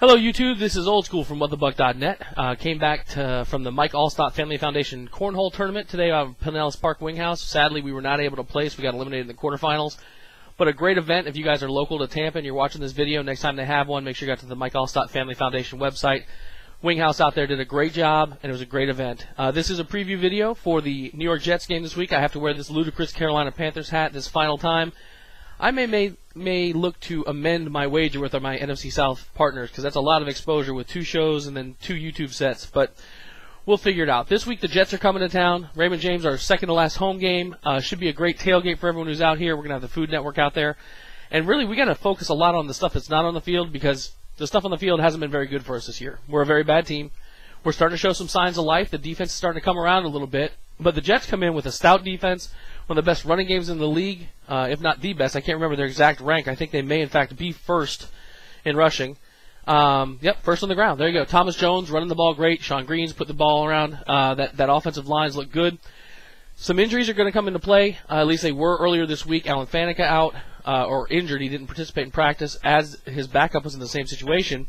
Hello YouTube, this is Old School from WhatTheBuck.net. Came back from the Mike Allstott Family Foundation Cornhole Tournament today at Pinellas Park Winghouse. Sadly, we were not able to place. We got eliminated in the quarterfinals. But a great event. If you guys are local to Tampa and you're watching this video, next time they have one, make sure you go to the Mike Allstott Family Foundation website. Winghouse out there did a great job, and it was a great event. This is a preview video for the New York Jets game this week. I have to wear this ludicrous Carolina Panthers hat this final time. I may look to amend my wager with my NFC South partners because that's a lot of exposure with 2 shows and then 2 YouTube sets, but we'll figure it out. This week the Jets are coming to town. Raymond James, our second to last home game. Should be a great tailgate for everyone who's out here. We're going to have the Food Network out there. And really we got to focus a lot on the stuff that's not on the field because the stuff on the field hasn't been very good for us this year. We're a very bad team. We're starting to show some signs of life. The defense is starting to come around a little bit. But the Jets come in with a stout defense, one of the best running games in the league, if not the best. I can't remember their exact rank. I think they may, in fact, be first in rushing. First on the ground. There you go. Thomas Jones running the ball great. Sean Green's put the ball around. That offensive lines look good. Some injuries are going to come into play. At least they were earlier this week. Alan Faneca out or injured. He didn't participate in practice as his backup was in the same situation.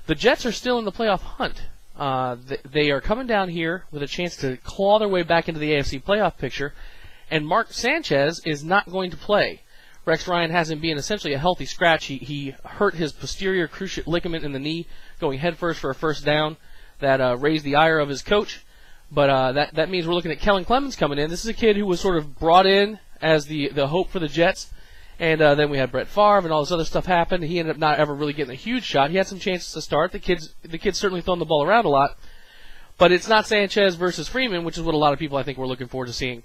The Jets are still in the playoff hunt. They are coming down here with a chance to claw their way back into the AFC playoff picture, and Mark Sanchez is not going to play. Rex Ryan has him being essentially a healthy scratch. He hurt his posterior cruciate ligament in the knee going headfirst for a first down that raised the ire of his coach. But that means we're looking at Kellen Clemens coming in. This is a kid who was sort of brought in as the hope for the Jets. And then we had Brett Favre and all this other stuff happened. He ended up not ever really getting a huge shot. He had some chances to start. The kid's certainly throwing the ball around a lot. But it's not Sanchez versus Freeman, which is what a lot of people I think were looking forward to seeing.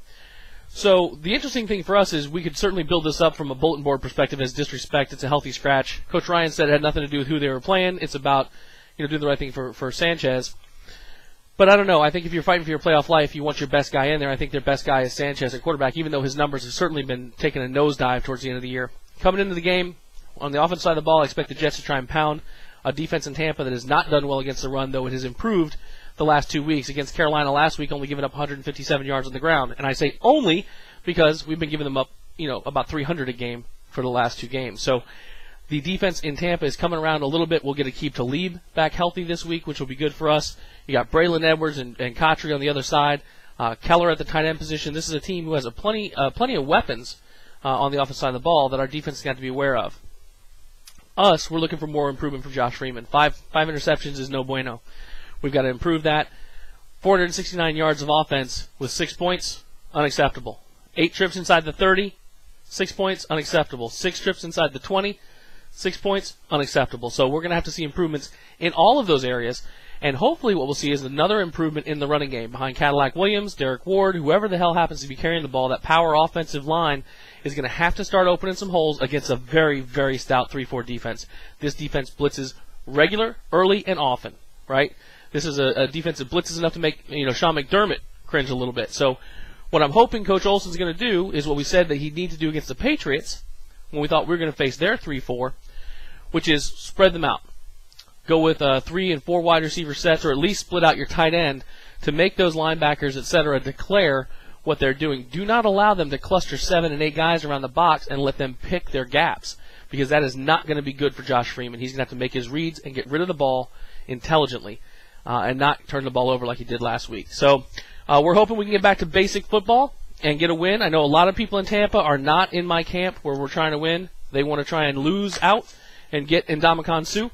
So the interesting thing for us is we could certainly build this up from a bulletin board perspective as disrespect. It's a healthy scratch. Coach Ryan said it had nothing to do with who they were playing. It's about doing the right thing for Sanchez. But I don't know. I think if you're fighting for your playoff life, you want your best guy in there. I think their best guy is Sanchez at quarterback, even though his numbers have certainly been taking a nosedive towards the end of the year. Coming into the game, on the offensive side of the ball, I expect the Jets to try and pound a defense in Tampa that has not done well against the run, though it has improved the last 2 weeks. Against Carolina last week, only giving up 157 yards on the ground. And I say only because we've been giving them up, about 300 a game for the last 2 games. So the defense in Tampa is coming around a little bit. We'll get Aqib Talib back healthy this week, which will be good for us. You got Braylon Edwards and Kotry on the other side. Keller at the tight end position. This is a team who has plenty of weapons on the offensive side of the ball that our defense is going to have to be aware of. We're looking for more improvement from Josh Freeman. Five interceptions is no bueno. We've got to improve that. 469 yards of offense with 6 points, unacceptable. 8 trips inside the 30, 6 points, unacceptable. 6 trips inside the 20, 6 points, unacceptable. So we're going to have to see improvements in all of those areas. And hopefully what we'll see is another improvement in the running game. Behind Cadillac Williams, Derek Ward, whoever the hell happens to be carrying the ball, that power offensive line is going to have to start opening some holes against a very, very stout 3-4 defense. This defense blitzes regular, early, and often, right? This is a defense that blitzes enough to make Sean McDermott cringe a little bit. So what I'm hoping Coach Olson's going to do is what we said that he'd need to do against the Patriots when we thought we were going to face their 3-4, which is spread them out. Go with 3 and 4 wide receiver sets, or at least split out your tight end to make those linebackers, etc., declare what they're doing. Do not allow them to cluster 7 and 8 guys around the box and let them pick their gaps, because that is not going to be good for Josh Freeman. He's going to have to make his reads and get rid of the ball intelligently and not turn the ball over like he did last week. So we're hoping we can get back to basic football and get a win. I know a lot of people in Tampa are not in my camp where we're trying to win. They want to try and lose out and get Ndamukong Suh.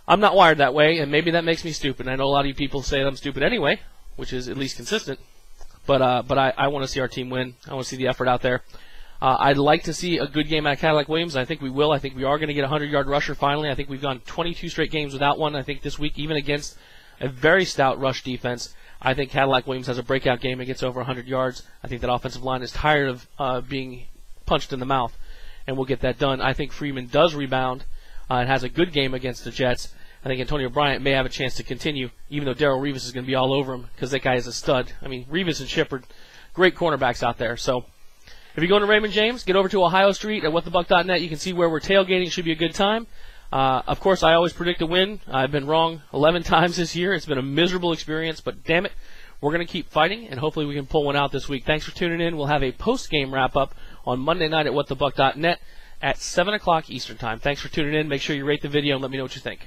I'm not wired that way, and maybe that makes me stupid. I know a lot of you people say I'm stupid anyway, which is at least consistent. But I want to see our team win. I want to see the effort out there. I'd like to see a good game out of Cadillac Williams. I think we will. I think we are going to get a 100-yard rusher finally. I think we've gone 22 straight games without one. I think this week, even against a very stout rush defense, I think Cadillac Williams has a breakout game and gets over 100 yards. I think that offensive line is tired of being punched in the mouth, and we'll get that done. I think Freeman does rebound and has a good game against the Jets. I think Antonio Bryant may have a chance to continue, even though Darrell Revis is going to be all over him because that guy is a stud. I mean, Revis and Shepard, great cornerbacks out there. So if you're going to Raymond James, get over to Ohio Street at WhatTheBuck.net. You can see where we're tailgating. Should be a good time. Of course, I always predict a win. I've been wrong 11 times this year. It's been a miserable experience, but damn it, we're going to keep fighting, and hopefully we can pull one out this week. Thanks for tuning in. We'll have a post-game wrap-up on Monday night at WhatTheBuck.net at 7 o'clock Eastern Time. Thanks for tuning in. Make sure you rate the video and let me know what you think.